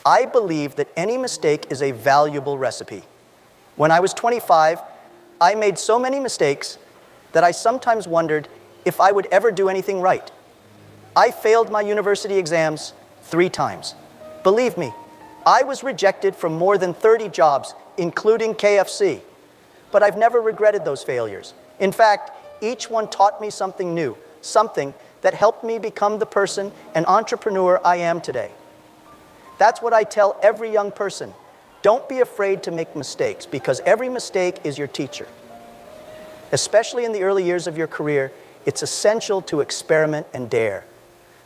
I believe that any mistake is a valuable recipe. When I was 25, I made so many mistakes that I sometimes wondered if I would ever do anything right. I failed my university exams 3 times. Believe me, I was rejected from more than 30 jobs, including KFC. But I've never regretted those failures. In fact, each one taught me something new, something that helped me become the person and entrepreneur I am today. That's what I tell every young person. Don't be afraid to make mistakes, because every mistake is your teacher. Especially in the early years of your career, it's essential to experiment and dare.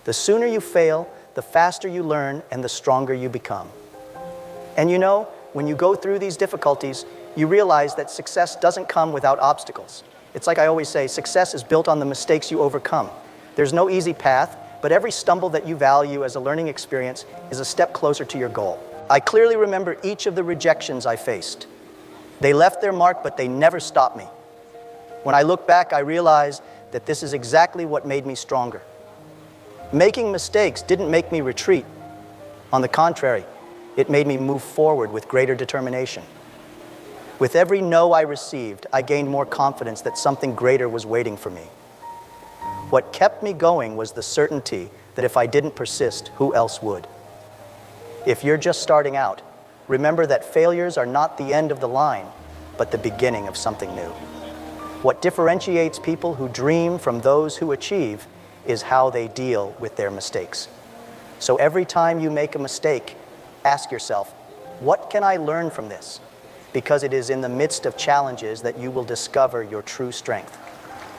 The sooner you fail, the faster you learn and the stronger you become. And you know, when you go through these difficulties, you realize that success doesn't come without obstacles. It's like I always say, success is built on the mistakes you overcome. There's no easy path, but every stumble that you value as a learning experience is a step closer to your goal. I clearly remember each of the rejections I faced. They left their mark, but they never stopped me. When I look back, I realize that this is exactly what made me stronger. Making mistakes didn't make me retreat. On the contrary, it made me move forward with greater determination. With every no I received, I gained more confidence that something greater was waiting for me. What kept me going was the certainty that if I didn't persist, who else would? If you're just starting out, remember that failures are not the end of the line, but the beginning of something new. What differentiates people who dream from those who achieve is how they deal with their mistakes. So every time you make a mistake, ask yourself, what can I learn from this? Because it is in the midst of challenges that you will discover your true strength.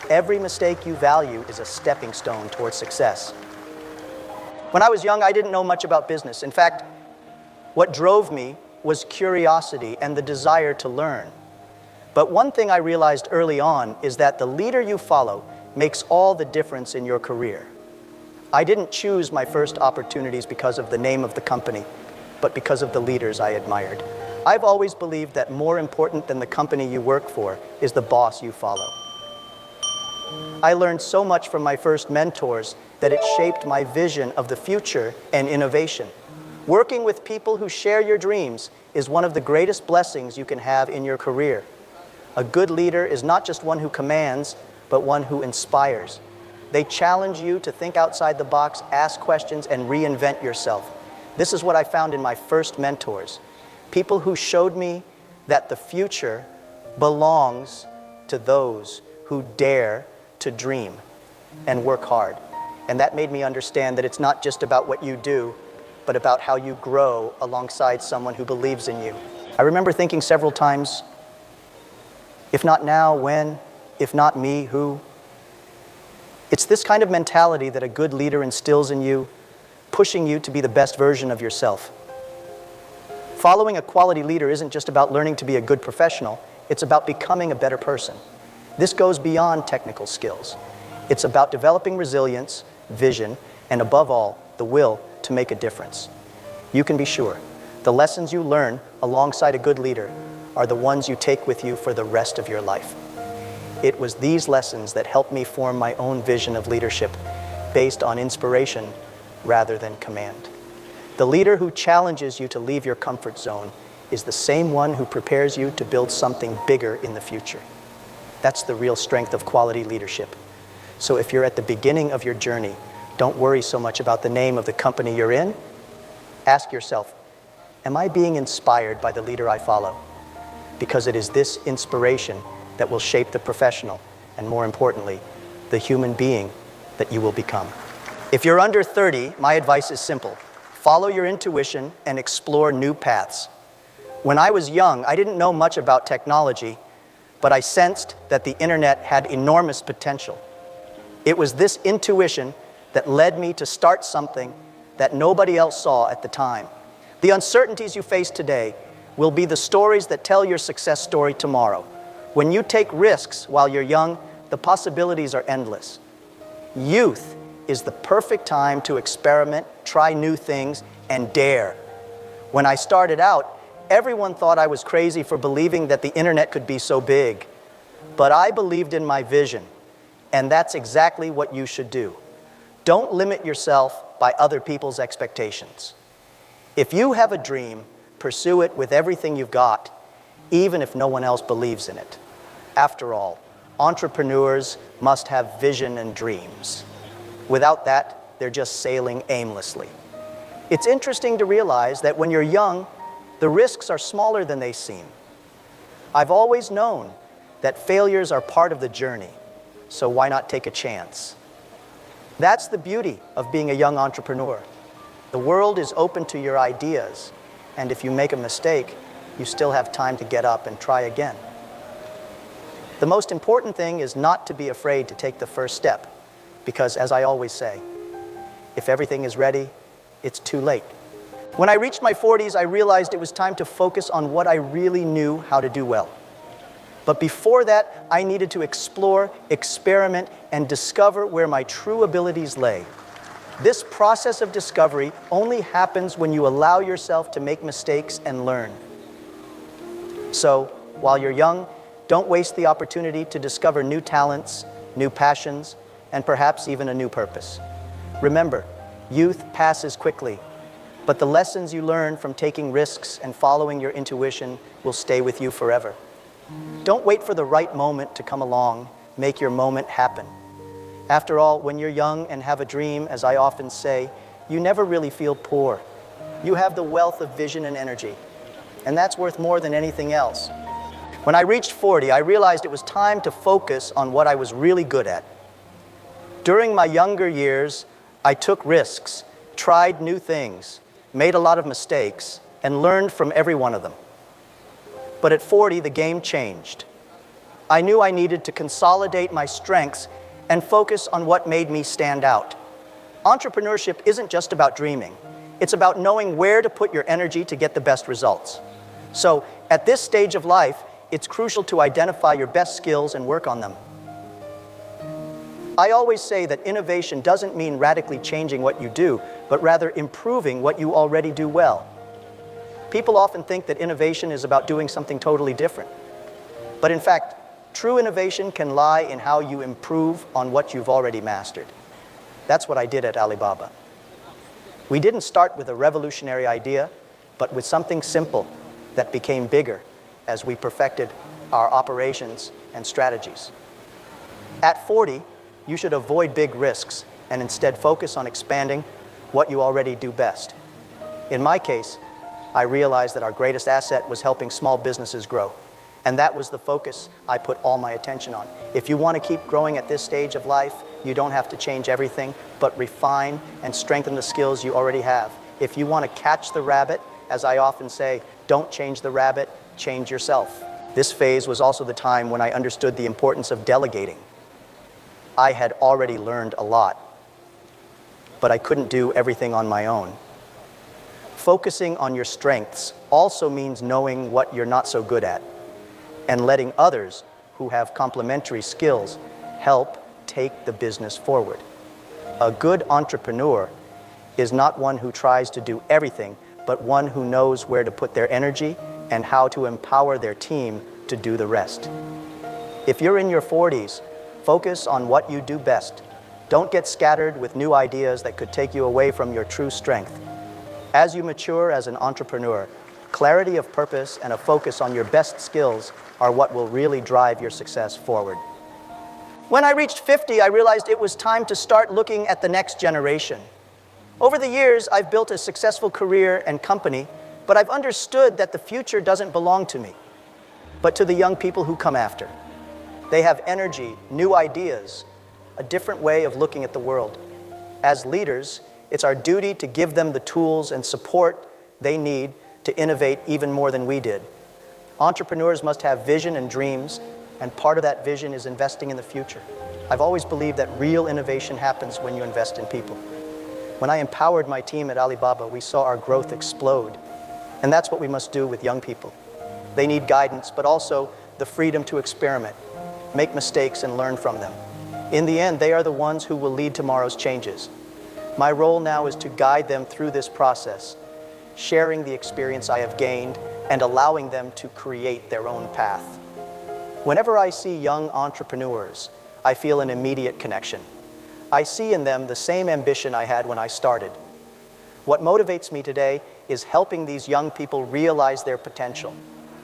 Every mistake you value is a stepping stone towards success. When I was young, I didn't know much about business. In fact, what drove me was curiosity and the desire to learn. But one thing I realized early on is that the leader you follow makes all the difference in your career. I didn't choose my first opportunities because of the name of the company, but because of the leaders I admired. I've always believed that more important than the company you work for is the boss you follow. I learned so much from my first mentors that it shaped my vision of the future and innovation. Working with people who share your dreams is one of the greatest blessings you can have in your career. A good leader is not just one who commands, but one who inspires. They challenge you to think outside the box, ask questions, and reinvent yourself. This is what I found in my first mentors. People who showed me that the future belongs to those who dare to dream and work hard. And that made me understand that it's not just about what you do, but about how you grow alongside someone who believes in you. I remember thinking several times, if not now, when? If not me, who? It's this kind of mentality that a good leader instills in you, pushing you to be the best version of yourself. Following a quality leader isn't just about learning to be a good professional, it's about becoming a better person. This goes beyond technical skills. It's about developing resilience, vision, and above all, the will to make a difference. You can be sure, the lessons you learn alongside a good leader are the ones you take with you for the rest of your life. It was these lessons that helped me form my own vision of leadership based on inspiration rather than command. The leader who challenges you to leave your comfort zone is the same one who prepares you to build something bigger in the future. That's the real strength of quality leadership. So if you're at the beginning of your journey, don't worry so much about the name of the company you're in. Ask yourself, am I being inspired by the leader I follow? Because it is this inspiration that will shape the professional, and more importantly, the human being that you will become. If you're under 30, my advice is simple. Follow your intuition and explore new paths. When I was young, I didn't know much about technology, but I sensed that the internet had enormous potential. It was this intuition that led me to start something that nobody else saw at the time. The uncertainties you face today will be the stories that tell your success story tomorrow. When you take risks while you're young, the possibilities are endless. Youth is the perfect time to experiment, try new things, and dare. When I started out, everyone thought I was crazy for believing that the internet could be so big. But I believed in my vision, and that's exactly what you should do. Don't limit yourself by other people's expectations. If you have a dream, pursue it with everything you've got, even if no one else believes in it. After all, entrepreneurs must have vision and dreams. Without that, they're just sailing aimlessly. It's interesting to realize that when you're young, the risks are smaller than they seem. I've always known that failures are part of the journey, so why not take a chance? That's the beauty of being a young entrepreneur. The world is open to your ideas, and if you make a mistake, you still have time to get up and try again. The most important thing is not to be afraid to take the first step, because as I always say, if everything is ready, it's too late. When I reached my 40s, I realized it was time to focus on what I really knew how to do well. But before that, I needed to explore, experiment, and discover where my true abilities lay. This process of discovery only happens when you allow yourself to make mistakes and learn. So, while you're young, don't waste the opportunity to discover new talents, new passions, and perhaps even a new purpose. Remember, youth passes quickly, but the lessons you learn from taking risks and following your intuition will stay with you forever. Don't wait for the right moment to come along. Make your moment happen. After all, when you're young and have a dream, as I often say, you never really feel poor. You have the wealth of vision and energy, and that's worth more than anything else. When I reached 40, I realized it was time to focus on what I was really good at. During my younger years, I took risks, tried new things, made a lot of mistakes, and learned from every one of them. But at 40, the game changed. I knew I needed to consolidate my strengths and focus on what made me stand out. Entrepreneurship isn't just about dreaming. It's about knowing where to put your energy to get the best results. So, at this stage of life, it's crucial to identify your best skills and work on them. I always say that innovation doesn't mean radically changing what you do, but rather improving what you already do well. People often think that innovation is about doing something totally different. But in fact, true innovation can lie in how you improve on what you've already mastered. That's what I did at Alibaba. We didn't start with a revolutionary idea, but with something simple that became bigger as we perfected our operations and strategies. At 40, you should avoid big risks and instead focus on expanding what you already do best. In my case, I realized that our greatest asset was helping small businesses grow. And that was the focus I put all my attention on. If you want to keep growing at this stage of life, you don't have to change everything, but refine and strengthen the skills you already have. If you want to catch the rabbit, as I often say, don't change the rabbit, change yourself. This phase was also the time when I understood the importance of delegating. I had already learned a lot, but I couldn't do everything on my own. Focusing on your strengths also means knowing what you're not so good at, and letting others who have complementary skills help take the business forward. A good entrepreneur is not one who tries to do everything, but one who knows where to put their energy and how to empower their team to do the rest. If you're in your 40s, focus on what you do best. Don't get scattered with new ideas that could take you away from your true strength. As you mature as an entrepreneur, clarity of purpose and a focus on your best skills are what will really drive your success forward. When I reached 50, I realized it was time to start looking at the next generation. Over the years, I've built a successful career and company, but I've understood that the future doesn't belong to me, but to the young people who come after. They have energy, new ideas, a different way of looking at the world. As leaders, it's our duty to give them the tools and support they need to innovate even more than we did. Entrepreneurs must have vision and dreams, and part of that vision is investing in the future. I've always believed that real innovation happens when you invest in people. When I empowered my team at Alibaba, we saw our growth explode. And that's what we must do with young people. They need guidance, but also the freedom to experiment, make mistakes, and learn from them. In the end, they are the ones who will lead tomorrow's changes. My role now is to guide them through this process, sharing the experience I have gained and allowing them to create their own path. Whenever I see young entrepreneurs, I feel an immediate connection. I see in them the same ambition I had when I started. What motivates me today is helping these young people realize their potential.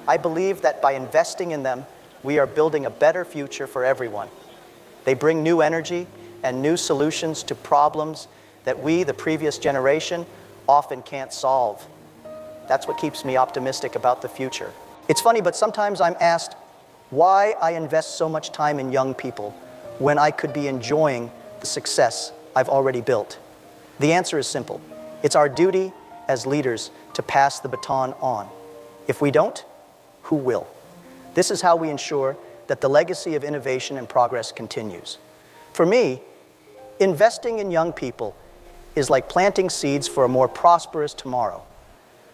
I believe that by investing in them, we are building a better future for everyone. They bring new energy and new solutions to problems that we, the previous generation, often can't solve. That's what keeps me optimistic about the future. It's funny, but sometimes I'm asked why I invest so much time in young people when I could be enjoying the success I've already built. The answer is simple. It's our duty as leaders to pass the baton on. If we don't, who will? This is how we ensure that the legacy of innovation and progress continues. For me, investing in young people is like planting seeds for a more prosperous tomorrow.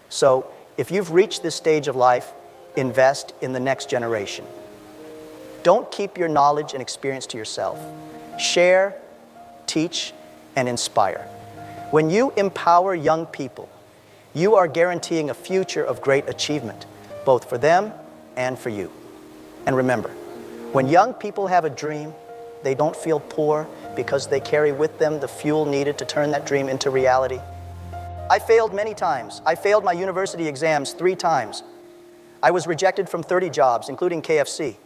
So, if you've reached this stage of life, invest in the next generation. Don't keep your knowledge and experience to yourself. Share, teach, and inspire. When you empower young people, you are guaranteeing a future of great achievement, both for them and for you. And remember, when young people have a dream, they don't feel poor because they carry with them the fuel needed to turn that dream into reality. I failed many times. I failed my university exams 3 times. I was rejected from 30 jobs, including KFC.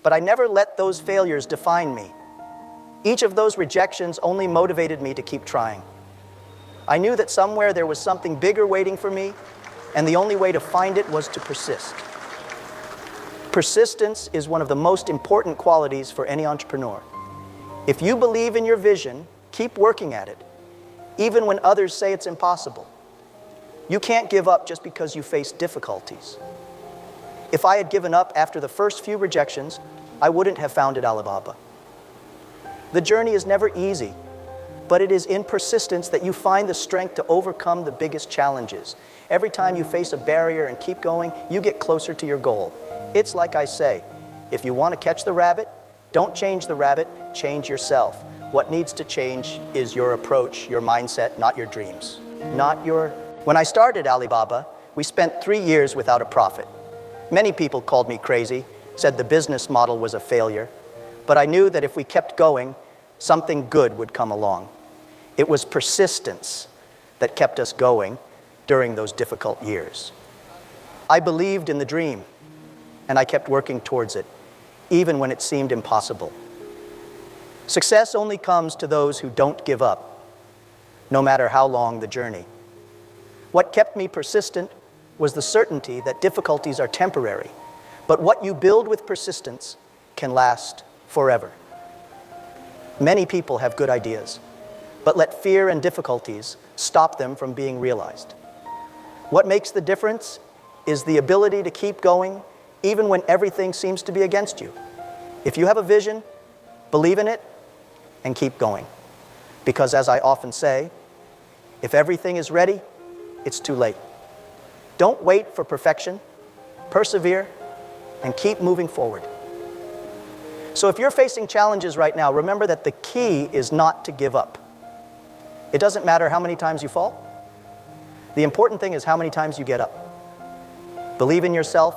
But I never let those failures define me. Each of those rejections only motivated me to keep trying. I knew that somewhere there was something bigger waiting for me, and the only way to find it was to persist. Persistence is one of the most important qualities for any entrepreneur. If you believe in your vision, keep working at it, even when others say it's impossible. You can't give up just because you face difficulties. If I had given up after the first few rejections, I wouldn't have founded Alibaba. The journey is never easy, but it is in persistence that you find the strength to overcome the biggest challenges. Every time you face a barrier and keep going, you get closer to your goal. It's like I say, if you want to catch the rabbit, don't change the rabbit, change yourself. What needs to change is your approach, your mindset, not your dreams. When I started Alibaba, we spent 3 years without a profit. Many people called me crazy, said the business model was a failure, but I knew that if we kept going, something good would come along. It was persistence that kept us going during those difficult years. I believed in the dream, and I kept working towards it, even when it seemed impossible. Success only comes to those who don't give up, no matter how long the journey. What kept me persistent was the certainty that difficulties are temporary, but what you build with persistence can last forever. Many people have good ideas, but let fear and difficulties stop them from being realized. What makes the difference is the ability to keep going even when everything seems to be against you. If you have a vision, believe in it and keep going. Because as I often say, if everything is ready, it's too late. Don't wait for perfection, persevere, and keep moving forward. So if you're facing challenges right now, remember that the key is not to give up. It doesn't matter how many times you fall. The important thing is how many times you get up. Believe in yourself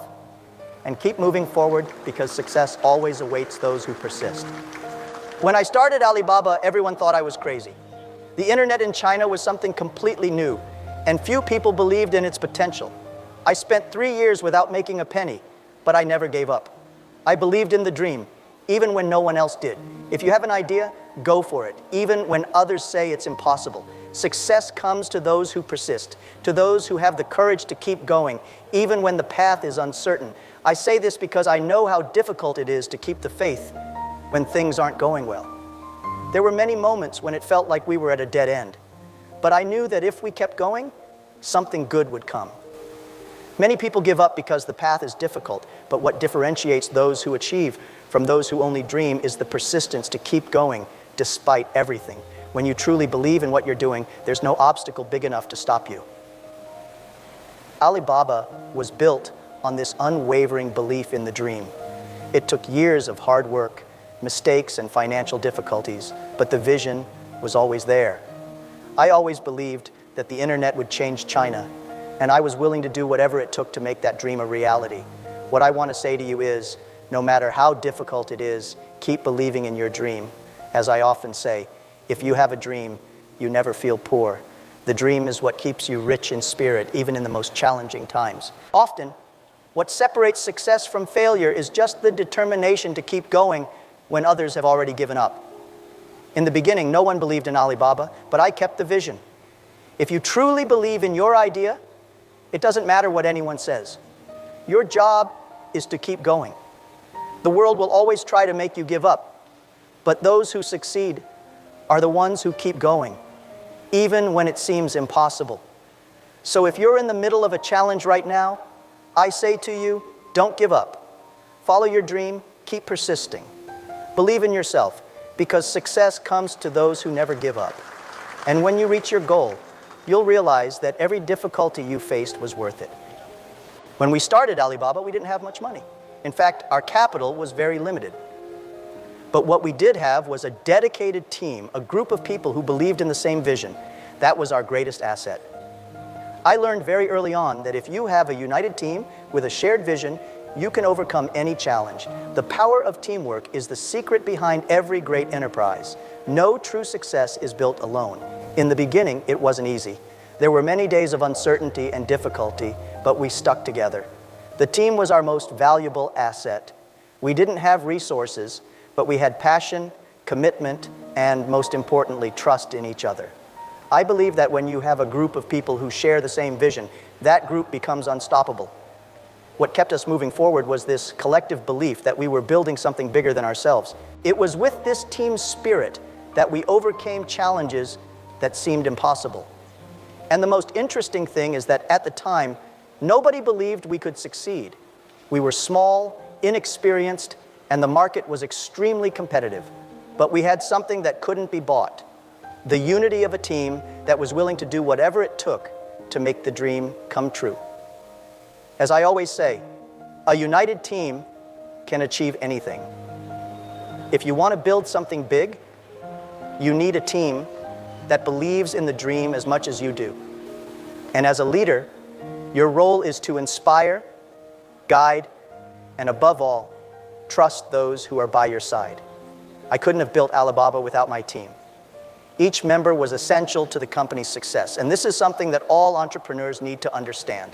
and keep moving forward because success always awaits those who persist. When I started Alibaba, everyone thought I was crazy. The internet in China was something completely new, and few people believed in its potential. I spent 3 years without making a penny, but I never gave up. I believed in the dream, even when no one else did. If you have an idea, go for it, even when others say it's impossible. Success comes to those who persist, to those who have the courage to keep going, even when the path is uncertain. I say this because I know how difficult it is to keep the faith when things aren't going well. There were many moments when it felt like we were at a dead end, but I knew that if we kept going, something good would come. Many people give up because the path is difficult, but what differentiates those who achieve from those who only dream is the persistence to keep going despite everything. When you truly believe in what you're doing, there's no obstacle big enough to stop you. Alibaba was built on this unwavering belief in the dream. It took years of hard work, mistakes, and financial difficulties, but the vision was always there. I always believed that the internet would change China, and I was willing to do whatever it took to make that dream a reality. What I want to say to you is, no matter how difficult it is, keep believing in your dream. As I often say, if you have a dream, you never feel poor. The dream is what keeps you rich in spirit, even in the most challenging times. Often, what separates success from failure is just the determination to keep going when others have already given up. In the beginning, no one believed in Alibaba, but I kept the vision. If you truly believe in your idea, it doesn't matter what anyone says. Your job is to keep going. The world will always try to make you give up, but those who succeed are the ones who keep going, even when it seems impossible. So if you're in the middle of a challenge right now, I say to you, don't give up. Follow your dream, keep persisting. Believe in yourself, because success comes to those who never give up. And when you reach your goal, you'll realize that every difficulty you faced was worth it. When we started Alibaba, we didn't have much money. In fact, our capital was very limited. But what we did have was a dedicated team, a group of people who believed in the same vision. That was our greatest asset. I learned very early on that if you have a united team with a shared vision, you can overcome any challenge. The power of teamwork is the secret behind every great enterprise. No true success is built alone. In the beginning, it wasn't easy. There were many days of uncertainty and difficulty, but we stuck together. The team was our most valuable asset. We didn't have resources, but we had passion, commitment, and most importantly, trust in each other. I believe that when you have a group of people who share the same vision, that group becomes unstoppable. What kept us moving forward was this collective belief that we were building something bigger than ourselves. It was with this team spirit that we overcame challenges that seemed impossible. And the most interesting thing is that at the time, nobody believed we could succeed. We were small, inexperienced, and the market was extremely competitive. But we had something that couldn't be bought: the unity of a team that was willing to do whatever it took to make the dream come true. As I always say, a united team can achieve anything. If you want to build something big, you need a team that believes in the dream as much as you do. And as a leader, your role is to inspire, guide, and above all, trust those who are by your side. I couldn't have built Alibaba without my team. Each member was essential to the company's success, and this is something that all entrepreneurs need to understand.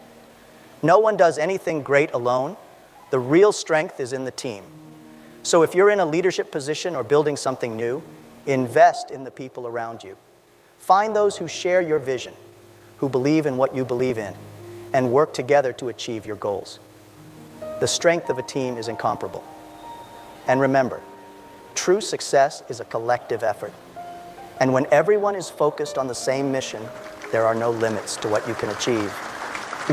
No one does anything great alone. The real strength is in the team. So if you're in a leadership position or building something new, invest in the people around you. Find those who share your vision, who believe in what you believe in, and work together to achieve your goals. The strength of a team is incomparable. And remember, true success is a collective effort. And when everyone is focused on the same mission, there are no limits to what you can achieve.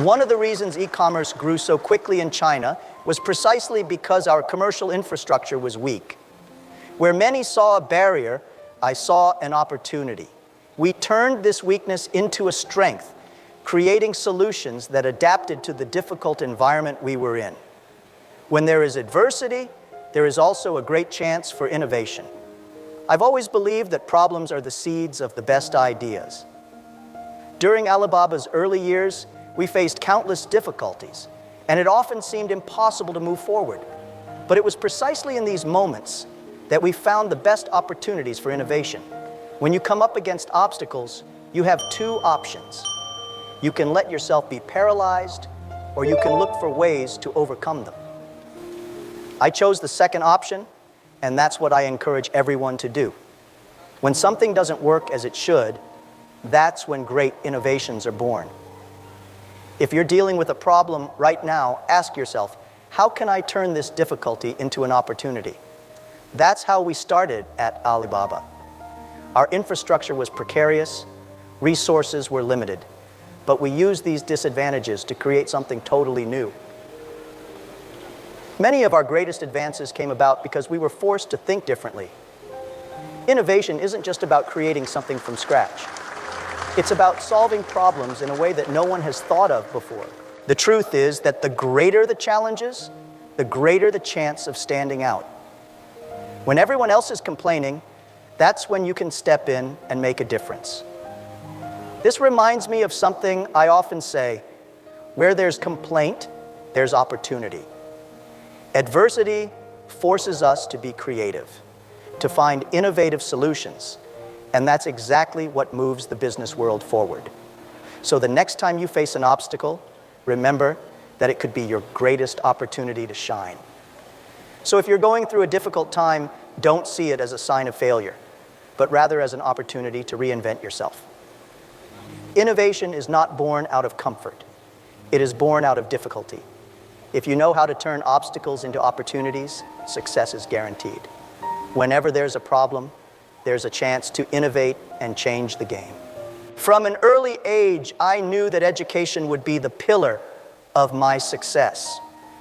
One of the reasons e-commerce grew so quickly in China was precisely because our commercial infrastructure was weak. Where many saw a barrier, I saw an opportunity. We turned this weakness into a strength, creating solutions that adapted to the difficult environment we were in. When there is adversity, there is also a great chance for innovation. I've always believed that problems are the seeds of the best ideas. During Alibaba's early years, we faced countless difficulties, and it often seemed impossible to move forward. But it was precisely in these moments that we found the best opportunities for innovation. When you come up against obstacles, you have two options. You can let yourself be paralyzed, or you can look for ways to overcome them. I chose the second option, and that's what I encourage everyone to do. When something doesn't work as it should, that's when great innovations are born. If you're dealing with a problem right now, ask yourself, how can I turn this difficulty into an opportunity? That's how we started at Alibaba. Our infrastructure was precarious, resources were limited, but we used these disadvantages to create something totally new. Many of our greatest advances came about because we were forced to think differently. Innovation isn't just about creating something from scratch. It's about solving problems in a way that no one has thought of before. The truth is that the greater the challenges, the greater the chance of standing out. When everyone else is complaining, that's when you can step in and make a difference. This reminds me of something I often say: where there's complaint, there's opportunity. Adversity forces us to be creative, to find innovative solutions. And that's exactly what moves the business world forward. So the next time you face an obstacle, remember that it could be your greatest opportunity to shine. So if you're going through a difficult time, don't see it as a sign of failure, but rather as an opportunity to reinvent yourself. Innovation is not born out of comfort. It is born out of difficulty. If you know how to turn obstacles into opportunities, success is guaranteed. Whenever there's a problem, there's a chance to innovate and change the game. From an early age, I knew that education would be the pillar of my success.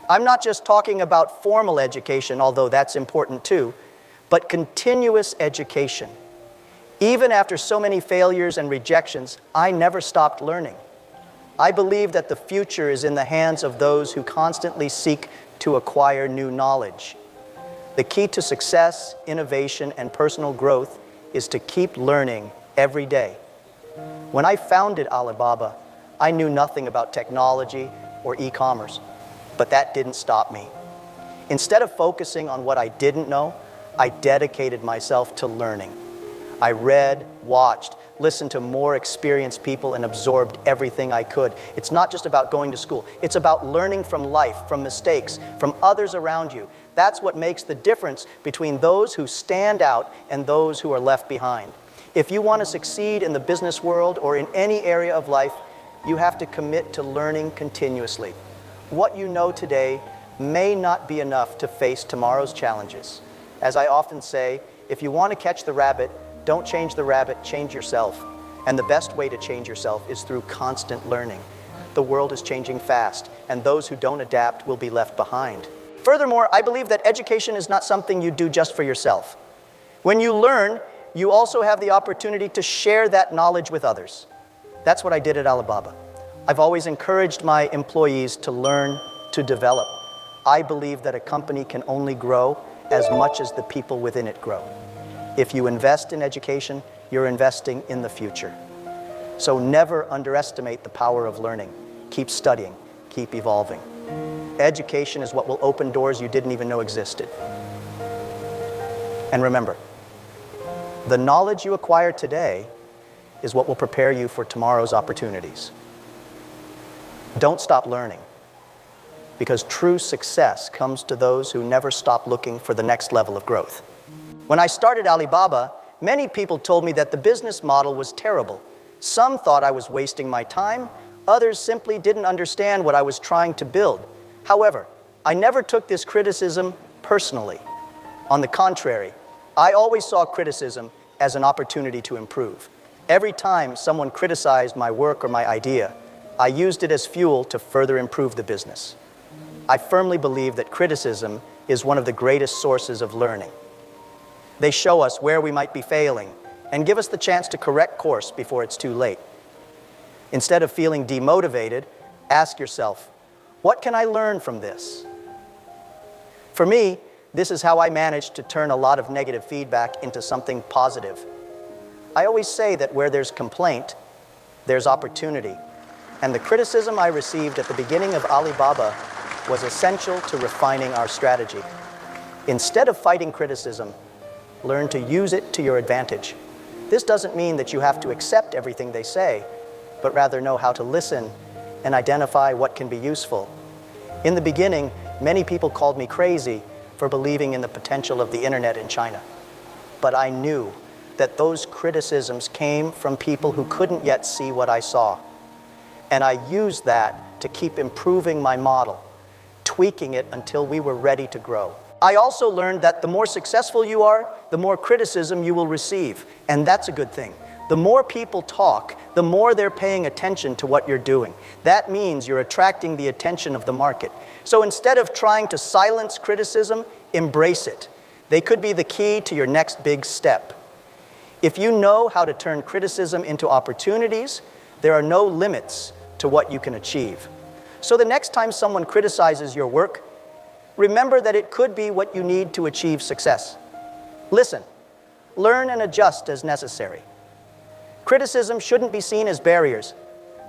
I'm not just talking about formal education, although that's important too, but continuous education. Even after so many failures and rejections, I never stopped learning. I believe that the future is in the hands of those who constantly seek to acquire new knowledge. The key to success, innovation, and personal growth is to keep learning every day. When I founded Alibaba, I knew nothing about technology or e-commerce, but that didn't stop me. Instead of focusing on what I didn't know, I dedicated myself to learning. I read, watched, listened to more experienced people, and absorbed everything I could. It's not just about going to school. It's about learning from life, from mistakes, from others around you. That's what makes the difference between those who stand out and those who are left behind. If you want to succeed in the business world or in any area of life, you have to commit to learning continuously. What you know today may not be enough to face tomorrow's challenges. As I often say, if you want to catch the rabbit, don't change the rabbit, change yourself. And the best way to change yourself is through constant learning. The world is changing fast, and those who don't adapt will be left behind. Furthermore, I believe that education is not something you do just for yourself. When you learn, you also have the opportunity to share that knowledge with others. That's what I did at Alibaba. I've always encouraged my employees to learn, to develop. I believe that a company can only grow as much as the people within it grow. If you invest in education, you're investing in the future. So never underestimate the power of learning. Keep studying, keep evolving. Education is what will open doors you didn't even know existed. And remember, the knowledge you acquire today is what will prepare you for tomorrow's opportunities. Don't stop learning, because true success comes to those who never stop looking for the next level of growth. When I started Alibaba, many people told me that the business model was terrible. Some thought I was wasting my time. Others simply didn't understand what I was trying to build. However, I never took this criticism personally. On the contrary, I always saw criticism as an opportunity to improve. Every time someone criticized my work or my idea, I used it as fuel to further improve the business. I firmly believe that criticism is one of the greatest sources of learning. They show us where we might be failing and give us the chance to correct course before it's too late. Instead of feeling demotivated, ask yourself, what can I learn from this? For me, this is how I managed to turn a lot of negative feedback into something positive. I always say that where there's complaint, there's opportunity. And the criticism I received at the beginning of Alibaba was essential to refining our strategy. Instead of fighting criticism, learn to use it to your advantage. This doesn't mean that you have to accept everything they say, but rather know how to listen and identify what can be useful. In the beginning, many people called me crazy for believing in the potential of the internet in China. But I knew that those criticisms came from people who couldn't yet see what I saw. And I used that to keep improving my model, tweaking it until we were ready to grow. I also learned that the more successful you are, the more criticism you will receive. And that's a good thing. The more people talk, the more they're paying attention to what you're doing. That means you're attracting the attention of the market. So instead of trying to silence criticism, embrace it. They could be the key to your next big step. If you know how to turn criticism into opportunities, there are no limits to what you can achieve. So the next time someone criticizes your work, remember that it could be what you need to achieve success. Listen, learn and adjust as necessary. Criticism shouldn't be seen as barriers,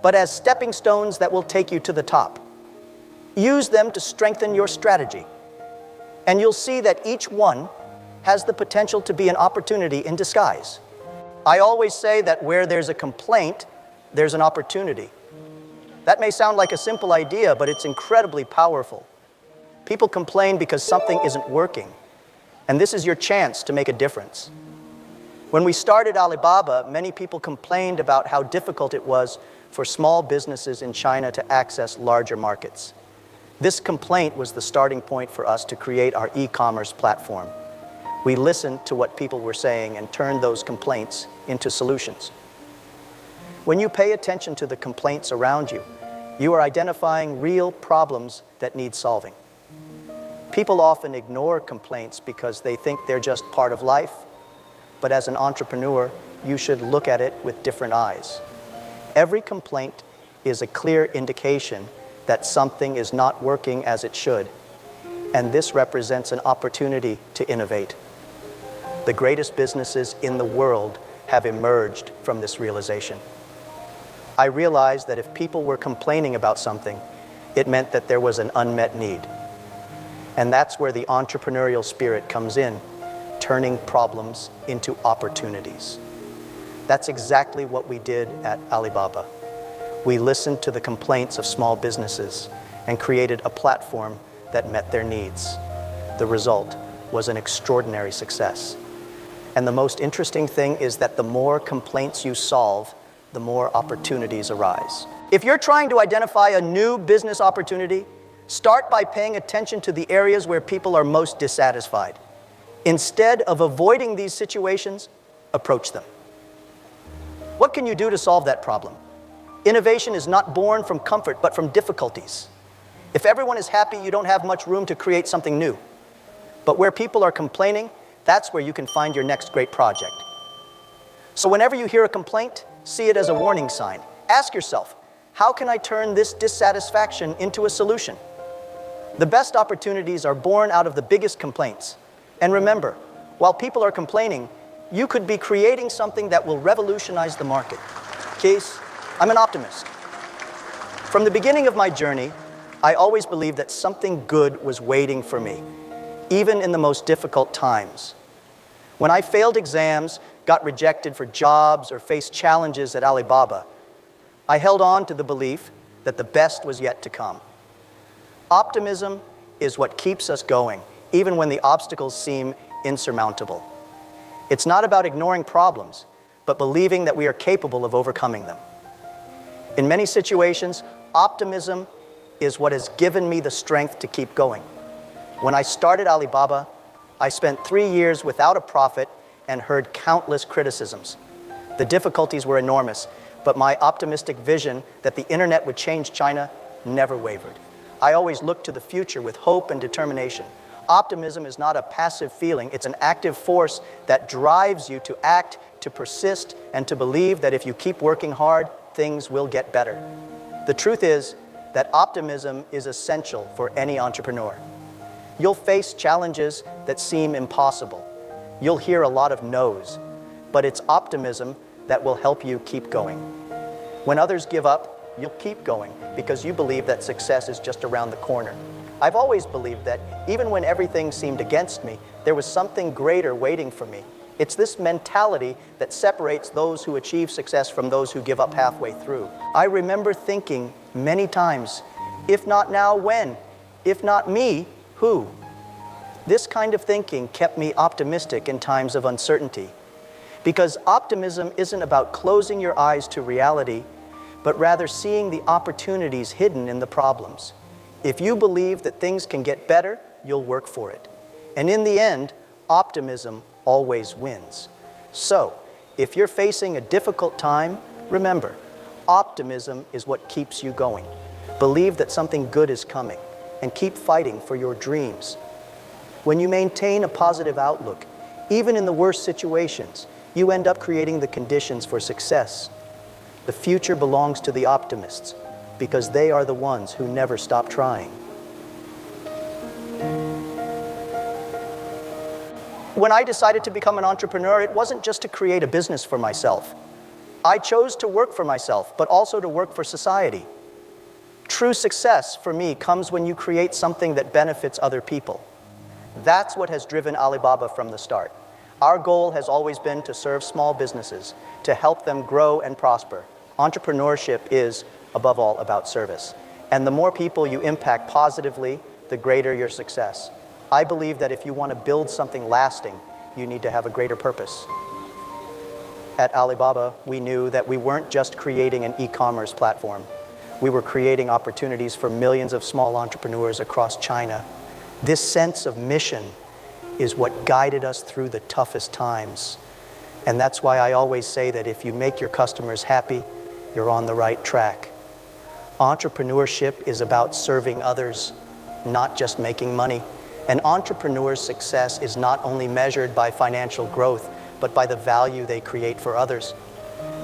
but as stepping stones that will take you to the top. Use them to strengthen your strategy, and you'll see that each one has the potential to be an opportunity in disguise. I always say that where there's a complaint, there's an opportunity. That may sound like a simple idea, but it's incredibly powerful. People complain because something isn't working, and this is your chance to make a difference. When we started Alibaba, many people complained about how difficult it was for small businesses in China to access larger markets. This complaint was the starting point for us to create our e-commerce platform. We listened to what people were saying and turned those complaints into solutions. When you pay attention to the complaints around you, you are identifying real problems that need solving. People often ignore complaints because they think they're just part of life, but as an entrepreneur, you should look at it with different eyes. Every complaint is a clear indication that something is not working as it should, and this represents an opportunity to innovate. The greatest businesses in the world have emerged from this realization. I realized that if people were complaining about something, it meant that there was an unmet need. And that's where the entrepreneurial spirit comes in, turning problems into opportunities. That's exactly what we did at Alibaba. We listened to the complaints of small businesses and created a platform that met their needs. The result was an extraordinary success. And the most interesting thing is that the more complaints you solve, the more opportunities arise. If you're trying to identify a new business opportunity, start by paying attention to the areas where people are most dissatisfied. Instead of avoiding these situations, approach them. What can you do to solve that problem? Innovation is not born from comfort, but from difficulties. If everyone is happy, you don't have much room to create something new. But where people are complaining, that's where you can find your next great project. So whenever you hear a complaint, see it as a warning sign. Ask yourself, how can I turn this dissatisfaction into a solution? The best opportunities are born out of the biggest complaints. And remember, while people are complaining, you could be creating something that will revolutionize the market. Kees, I'm an optimist. From the beginning of my journey, I always believed that something good was waiting for me, even in the most difficult times. When I failed exams, got rejected for jobs, or faced challenges at Alibaba, I held on to the belief that the best was yet to come. Optimism is what keeps us going, even when the obstacles seem insurmountable. It's not about ignoring problems, but believing that we are capable of overcoming them. In many situations, optimism is what has given me the strength to keep going. When I started Alibaba, I spent 3 years without a profit and heard countless criticisms. The difficulties were enormous, but my optimistic vision that the internet would change China never wavered. I always looked to the future with hope and determination. Optimism is not a passive feeling, it's an active force that drives you to act, to persist, and to believe that if you keep working hard, things will get better. The truth is that optimism is essential for any entrepreneur. You'll face challenges that seem impossible. You'll hear a lot of no's, but it's optimism that will help you keep going. When others give up, you'll keep going because you believe that success is just around the corner. I've always believed that even when everything seemed against me, there was something greater waiting for me. It's this mentality that separates those who achieve success from those who give up halfway through. I remember thinking many times, if not now, when? If not me, who? This kind of thinking kept me optimistic in times of uncertainty. Because optimism isn't about closing your eyes to reality, but rather seeing the opportunities hidden in the problems. If you believe that things can get better, you'll work for it. And in the end, optimism always wins. So, if you're facing a difficult time, remember, optimism is what keeps you going. Believe that something good is coming, and keep fighting for your dreams. When you maintain a positive outlook, even in the worst situations, you end up creating the conditions for success. The future belongs to the optimists, because they are the ones who never stop trying. When I decided to become an entrepreneur, it wasn't just to create a business for myself. I chose to work for myself, but also to work for society. True success, for me, comes when you create something that benefits other people. That's what has driven Alibaba from the start. Our goal has always been to serve small businesses, to help them grow and prosper. Entrepreneurship is, above all, about service. And the more people you impact positively, the greater your success. I believe that if you want to build something lasting, you need to have a greater purpose. At Alibaba, we knew that we weren't just creating an e-commerce platform. We were creating opportunities for millions of small entrepreneurs across China. This sense of mission is what guided us through the toughest times. And that's why I always say that if you make your customers happy, you're on the right track. Entrepreneurship is about serving others, not just making money. An entrepreneur's success is not only measured by financial growth, but by the value they create for others.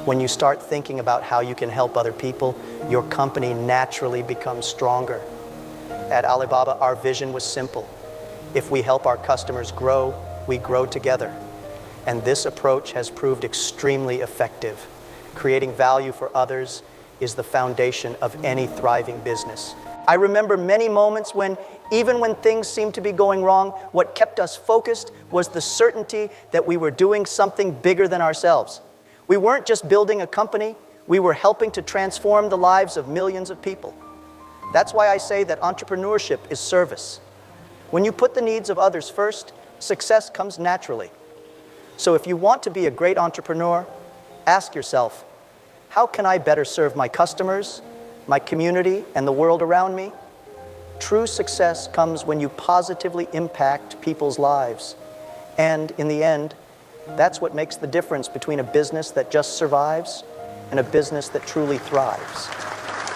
When you start thinking about how you can help other people, your company naturally becomes stronger. At Alibaba, our vision was simple. If we help our customers grow, we grow together. And this approach has proved extremely effective. Creating value for others is the foundation of any thriving business. I remember many moments when, even when things seemed to be going wrong, what kept us focused was the certainty that we were doing something bigger than ourselves. We weren't just building a company, we were helping to transform the lives of millions of people. That's why I say that entrepreneurship is service. When you put the needs of others first, success comes naturally. So if you want to be a great entrepreneur, ask yourself, how can I better serve my customers, my community, and the world around me? True success comes when you positively impact people's lives. And in the end, that's what makes the difference between a business that just survives and a business that truly thrives.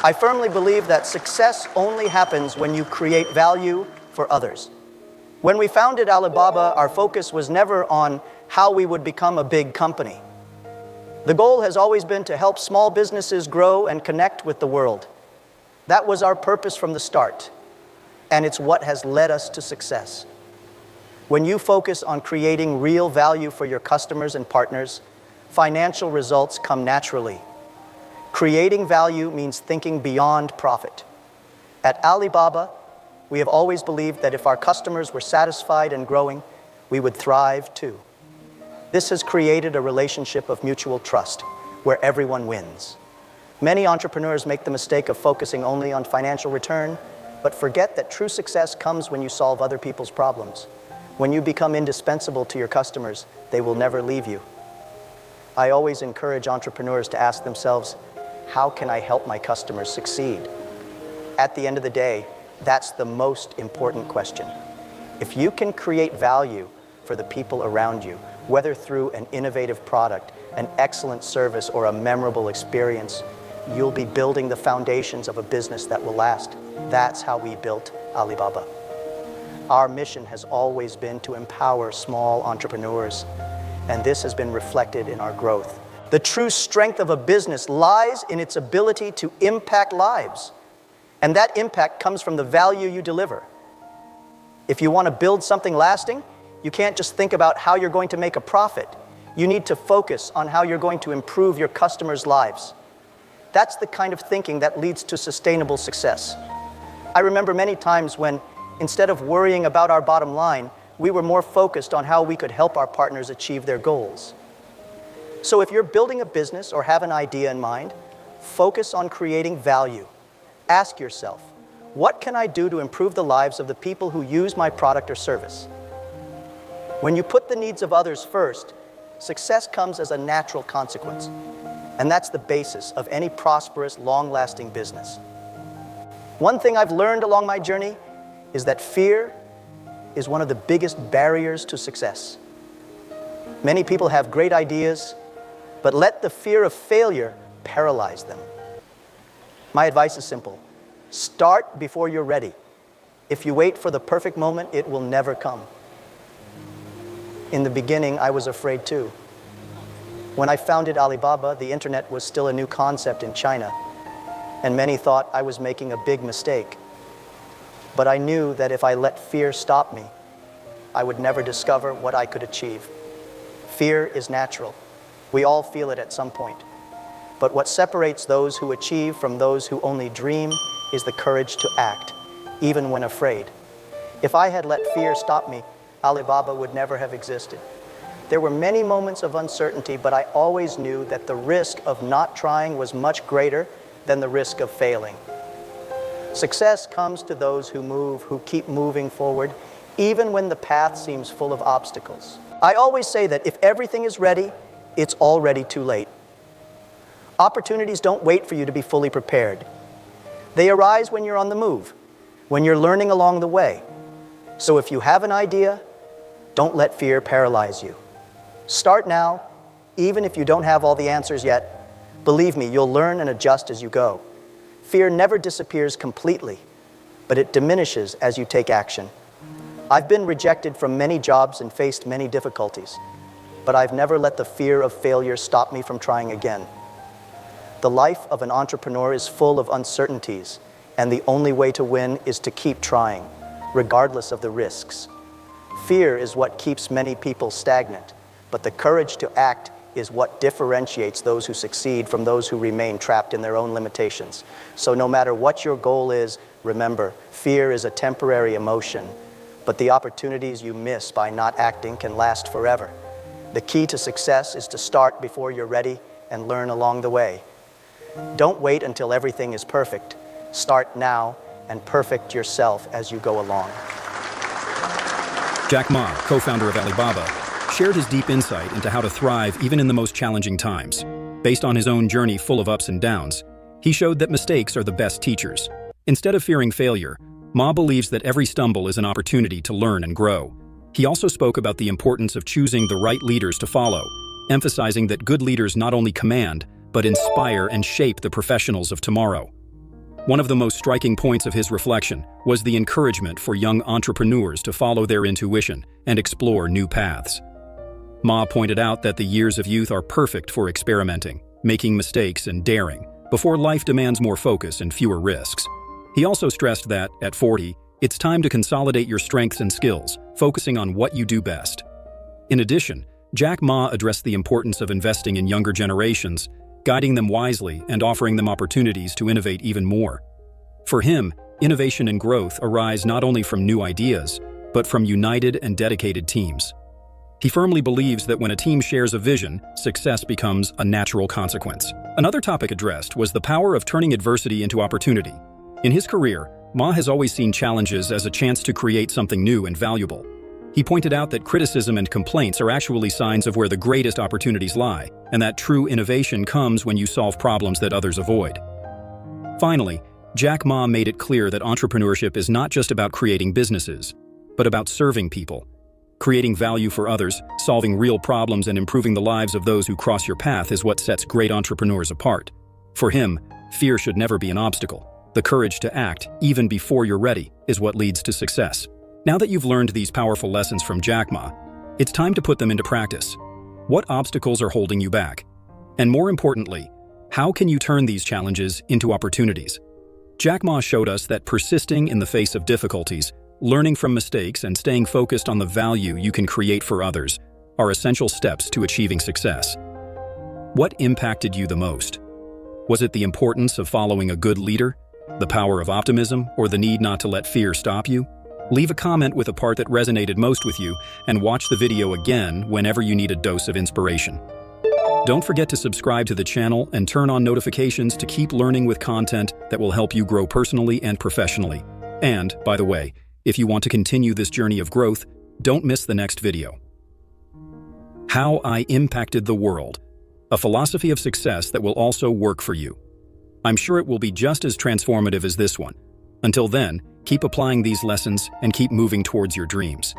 I firmly believe that success only happens when you create value for others. When we founded Alibaba, our focus was never on how we would become a big company. The goal has always been to help small businesses grow and connect with the world. That was our purpose from the start, and it's what has led us to success. When you focus on creating real value for your customers and partners, financial results come naturally. Creating value means thinking beyond profit. At Alibaba, we have always believed that if our customers were satisfied and growing, we would thrive too. This has created a relationship of mutual trust, where everyone wins. Many entrepreneurs make the mistake of focusing only on financial return, but forget that true success comes when you solve other people's problems. When you become indispensable to your customers, they will never leave you. I always encourage entrepreneurs to ask themselves, how can I help my customers succeed? At the end of the day, that's the most important question. If you can create value for the people around you, whether through an innovative product, an excellent service, or a memorable experience, you'll be building the foundations of a business that will last. That's how we built Alibaba. Our mission has always been to empower small entrepreneurs, and this has been reflected in our growth. The true strength of a business lies in its ability to impact lives, and that impact comes from the value you deliver. If you want to build something lasting, you can't just think about how you're going to make a profit. You need to focus on how you're going to improve your customers' lives. That's the kind of thinking that leads to sustainable success. I remember many times when, instead of worrying about our bottom line, we were more focused on how we could help our partners achieve their goals. So if you're building a business or have an idea in mind, focus on creating value. Ask yourself, what can I do to improve the lives of the people who use my product or service? When you put the needs of others first, success comes as a natural consequence. And that's the basis of any prosperous, long-lasting business. One thing I've learned along my journey is that fear is one of the biggest barriers to success. Many people have great ideas, but let the fear of failure paralyze them. My advice is simple. Start before you're ready. If you wait for the perfect moment, it will never come. In the beginning, I was afraid too. When I founded Alibaba, the internet was still a new concept in China, and many thought I was making a big mistake. But I knew that if I let fear stop me, I would never discover what I could achieve. Fear is natural. We all feel it at some point. But what separates those who achieve from those who only dream is the courage to act, even when afraid. If I had let fear stop me, Alibaba would never have existed. There were many moments of uncertainty, but I always knew that the risk of not trying was much greater than the risk of failing. Success comes to those who keep moving forward, even when the path seems full of obstacles. I always say that if everything is ready, it's already too late. Opportunities don't wait for you to be fully prepared. They arise when you're on the move, when you're learning along the way. So if you have an idea, don't let fear paralyze you. Start now, even if you don't have all the answers yet. Believe me, you'll learn and adjust as you go. Fear never disappears completely, but it diminishes as you take action. I've been rejected from many jobs and faced many difficulties, but I've never let the fear of failure stop me from trying again. The life of an entrepreneur is full of uncertainties, and the only way to win is to keep trying, regardless of the risks. Fear is what keeps many people stagnant, but the courage to act is what differentiates those who succeed from those who remain trapped in their own limitations. So no matter what your goal is, remember, fear is a temporary emotion, but the opportunities you miss by not acting can last forever. The key to success is to start before you're ready and learn along the way. Don't wait until everything is perfect. Start now and perfect yourself as you go along. Jack Ma, co-founder of Alibaba, shared his deep insight into how to thrive even in the most challenging times. Based on his own journey full of ups and downs, he showed that mistakes are the best teachers. Instead of fearing failure, Ma believes that every stumble is an opportunity to learn and grow. He also spoke about the importance of choosing the right leaders to follow, emphasizing that good leaders not only command, but inspire and shape the professionals of tomorrow. One of the most striking points of his reflection was the encouragement for young entrepreneurs to follow their intuition and explore new paths. Ma pointed out that the years of youth are perfect for experimenting, making mistakes and daring, before life demands more focus and fewer risks. He also stressed that, at 40, it's time to consolidate your strengths and skills, focusing on what you do best. In addition, Jack Ma addressed the importance of investing in younger generations, guiding them wisely and offering them opportunities to innovate even more. For him, innovation and growth arise not only from new ideas, but from united and dedicated teams. He firmly believes that when a team shares a vision, success becomes a natural consequence. Another topic addressed was the power of turning adversity into opportunity. In his career, Ma has always seen challenges as a chance to create something new and valuable. He pointed out that criticism and complaints are actually signs of where the greatest opportunities lie, and that true innovation comes when you solve problems that others avoid. Finally, Jack Ma made it clear that entrepreneurship is not just about creating businesses, but about serving people. Creating value for others, solving real problems, and improving the lives of those who cross your path is what sets great entrepreneurs apart. For him, fear should never be an obstacle. The courage to act, even before you're ready, is what leads to success. Now that you've learned these powerful lessons from Jack Ma, it's time to put them into practice. What obstacles are holding you back? And more importantly, how can you turn these challenges into opportunities? Jack Ma showed us that persisting in the face of difficulties, learning from mistakes, and staying focused on the value you can create for others are essential steps to achieving success. What impacted you the most? Was it the importance of following a good leader, the power of optimism, or the need not to let fear stop you? Leave a comment with a part that resonated most with you, and watch the video again whenever you need a dose of inspiration. Don't forget to subscribe to the channel and turn on notifications to keep learning with content that will help you grow personally and professionally. And, by the way, if you want to continue this journey of growth, don't miss the next video. How I Impacted the World, a philosophy of success that will also work for you. I'm sure it will be just as transformative as this one. Until then, keep applying these lessons and keep moving towards your dreams.